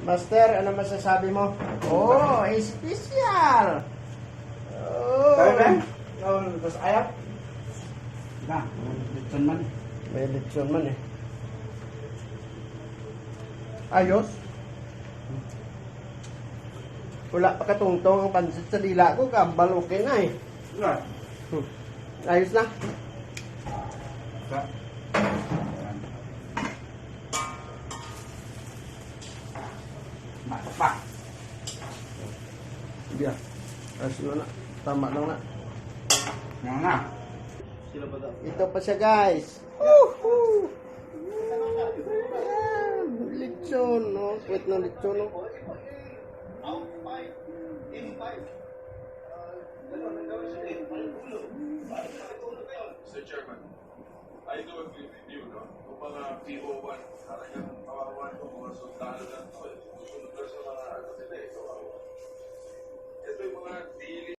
Master, ano masasabi mo? Oh, special! Oh. Kaya ba? Tapos ayap? Na, lechon man. May lechon man eh. Ayos. Wala pa katungtong ang pansit sa dila ko. Kambal okay na eh. Wala. Ayos na. Ka. Mapak. Biya. Ayos na. Tama lang na. Nga nga. Ito pa siya guys. Woohoo! Ayan, lechon, no? Wait na lechon, no? Mr. Chairman, I do agree with you, no? Kung mga PO1, talagang kawawan ko, mga sundalo lang to,